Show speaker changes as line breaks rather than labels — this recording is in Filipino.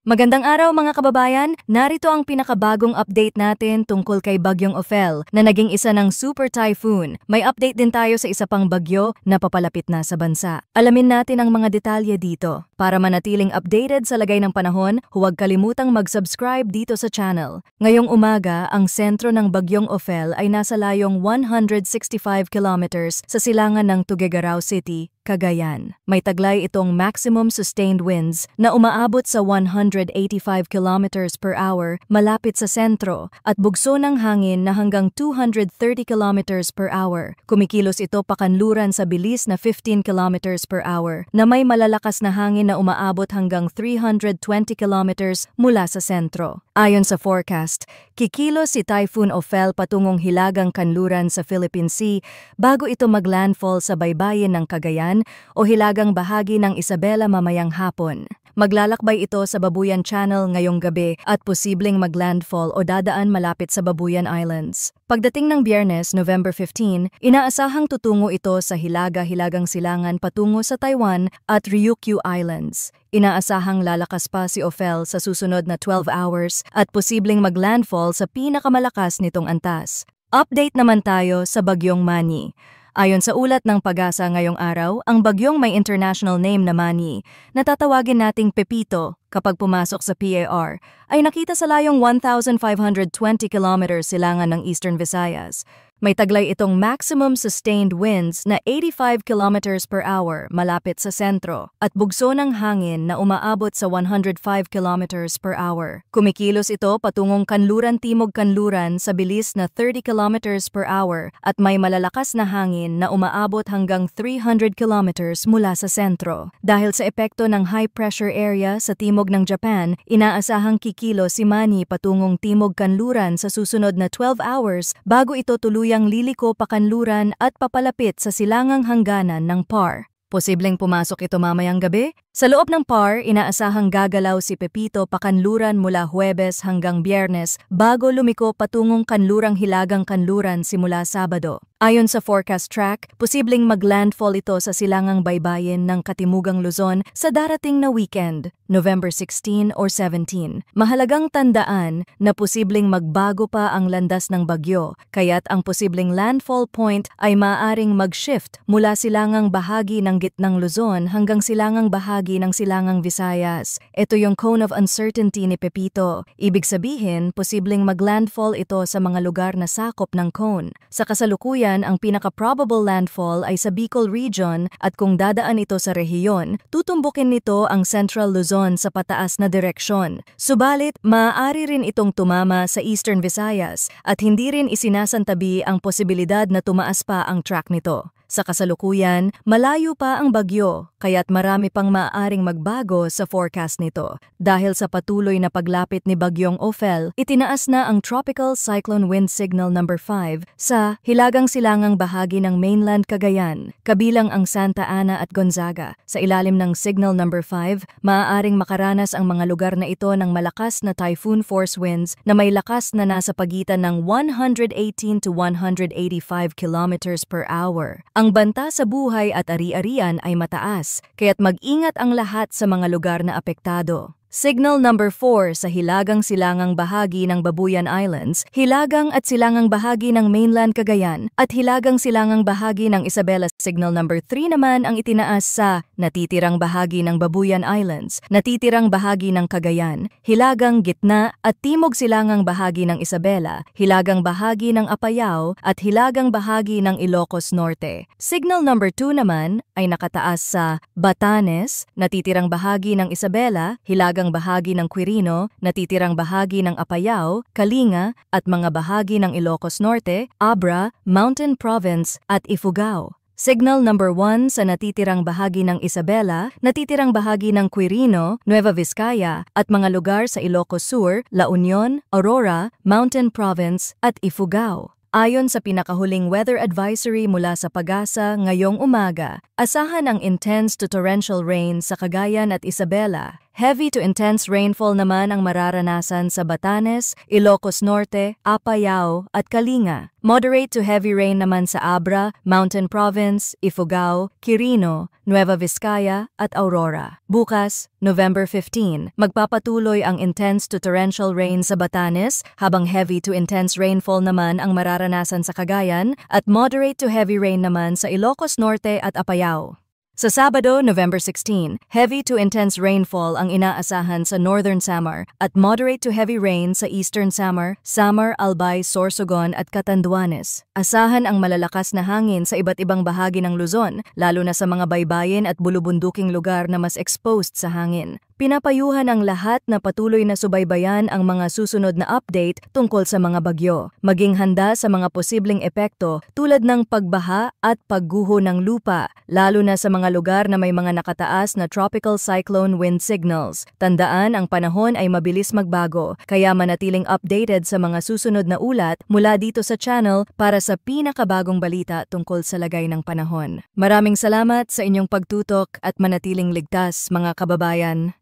Magandang araw mga kababayan, narito ang pinakabagong update natin tungkol kay Bagyong Ophel na naging isa ng super typhoon. May update din tayo sa isa pang bagyo na papalapit na sa bansa. Alamin natin ang mga detalye dito. Para manatiling updated sa lagay ng panahon, huwag kalimutang mag-subscribe dito sa channel. Ngayong umaga, ang sentro ng Bagyong Ophel ay nasa layong 165 kilometers sa silangan ng Tuguegarao City, Cagayan. May taglay itong maximum sustained winds na umaabot sa 185 kilometers per hour malapit sa sentro at bugso ng hangin na hanggang 230 kilometers per hour. Kumikilos ito pakanluran sa bilis na 15 kilometers per hour na may malalakas na hangin na umaabot hanggang 320 kilometers mula sa sentro. Ayon sa forecast, kikilos si Typhoon Ophel patungong hilagang kanluran sa Philippine Sea bago ito maglandfall sa baybayin ng Cagayan o hilagang bahagi ng Isabela mamayang hapon. Maglalakbay ito sa Babuyan Channel ngayong gabi at posibleng maglandfall o dadaan malapit sa Babuyan Islands. Pagdating ng Biyernes, November 15, inaasahang tutungo ito sa hilaga-hilagang silangan patungo sa Taiwan at Ryukyu Islands. Inaasahang lalakas pa si Ophel sa susunod na 12 hours at posibleng maglandfall sa pinakamalakas nitong antas. Update naman tayo sa Bagyong Manny. Ayon sa ulat ng Pag-asa ngayong araw, ang bagyong may international name na Manny, na tatawagin nating Pepito kapag pumasok sa PAR, ay nakita sa layong 1,520 kilometers silangan ng Eastern Visayas. May taglay itong maximum sustained winds na 85 kilometers per hour malapit sa sentro at bugso ng hangin na umaabot sa 105 kilometers per hour. Kumikilos ito patungong kanluran-timog-kanluran sa bilis na 30 kilometers per hour at may malalakas na hangin na umaabot hanggang 300 kilometers mula sa sentro. Dahil sa epekto ng high pressure area sa timog ng Japan, inaasahang kikilos si Manny patungong timog-kanluran sa susunod na 12 hours bago ito tuluyang liliko pakanluran at papalapit sa silangang hangganan ng PAR. Posibleng pumasok ito mamayang gabi? Sa loob ng PAR, inaasahang gagalaw si Pepito pakanluran mula Huwebes hanggang Biyernes bago lumiko patungong kanlurang hilagang kanluran simula Sabado. Ayon sa forecast track, posibleng maglandfall ito sa silangang baybayin ng Katimugang Luzon sa darating na weekend, November 16 or 17. Mahalagang tandaan na posibleng magbago pa ang landas ng bagyo, kaya't ang posibleng landfall point ay maaaring mag-shift mula silangang bahagi ng gitnang Luzon hanggang silangang bahagi ng silangang Visayas. Ito yung cone of uncertainty ni Pepito. Ibig sabihin, posibleng maglandfall ito sa mga lugar na sakop ng cone. Sa kasalukuyan, ang pinaka-probable landfall ay sa Bicol Region at kung dadaan ito sa rehiyon, tutumbukin nito ang Central Luzon sa pataas na direksyon. Subalit, maaari rin itong tumama sa Eastern Visayas at hindi rin isinasantabi ang posibilidad na tumaas pa ang track nito. Sa kasalukuyan, malayo pa ang bagyo, kaya't marami pang maaaring magbago sa forecast nito. Dahil sa patuloy na paglapit ni Bagyong Ophel, itinaas na ang Tropical Cyclone Wind Signal number 5 sa hilagang silangang bahagi ng mainland Cagayan, kabilang ang Santa Ana at Gonzaga. Sa ilalim ng Signal number 5, maaaring makaranas ang mga lugar na ito ng malakas na typhoon force winds na may lakas na nasa pagitan ng 118 to 185 kilometers per hour. Ang banta sa buhay at ari-arian ay mataas, kaya't mag-ingat ang lahat sa mga lugar na apektado. Signal number 4 sa hilagang silangang bahagi ng Babuyan Islands, hilagang at silangang bahagi ng mainland Cagayan, at hilagang silangang bahagi ng Isabela. Signal number 3 naman ang itinaas sa natitirang bahagi ng Babuyan Islands, natitirang bahagi ng Cagayan, hilagang gitna at timog silangang bahagi ng Isabela, hilagang bahagi ng Apayao at hilagang bahagi ng Ilocos Norte. Signal number 2 naman ay nakataas sa Batanes, natitirang bahagi ng Isabela, hilagang bahagi ng Quirino, natitirang bahagi ng Apayao, Kalinga at mga bahagi ng Ilocos Norte, Abra, Mountain Province at Ifugao. Signal number 1 sa natitirang bahagi ng Isabela, natitirang bahagi ng Quirino, Nueva Vizcaya at mga lugar sa Ilocos Sur, La Union, Aurora, Mountain Province at Ifugao. Ayon sa pinakahuling weather advisory mula sa Pag-asa ngayong umaga, asahan ang intense to torrential rain sa Cagayan at Isabela, Heavy to intense rainfall naman ang mararanasan sa Batanes, Ilocos Norte, Apayao at Kalinga. Moderate to heavy rain naman sa Abra, Mountain Province, Ifugao, Quirino, Nueva Vizcaya at Aurora. Bukas, November 15, magpapatuloy ang intense to torrential rain sa Batanes habang heavy to intense rainfall naman ang mararanasan sa Cagayan at moderate to heavy rain naman sa Ilocos Norte at Apayao. Sa Sabado, November 16, heavy to intense rainfall ang inaasahan sa Northern Samar at moderate to heavy rain sa Eastern Samar, Albay, Sorsogon at Catanduanes. Asahan ang malalakas na hangin sa iba't ibang bahagi ng Luzon, lalo na sa mga baybayin at bulubunduking lugar na mas exposed sa hangin. Pinapayuhan ang lahat na patuloy na subaybayan ang mga susunod na update tungkol sa mga bagyo. Maging handa sa mga posibleng epekto tulad ng pagbaha at pagguho ng lupa, lalo na sa mga lugar na may mga nakataas na tropical cyclone wind signals. Tandaan, ang panahon ay mabilis magbago, kaya manatiling updated sa mga susunod na ulat mula dito sa channel para sa pinakabagong balita tungkol sa lagay ng panahon. Maraming salamat sa inyong pagtutok at manatiling ligtas, mga kababayan.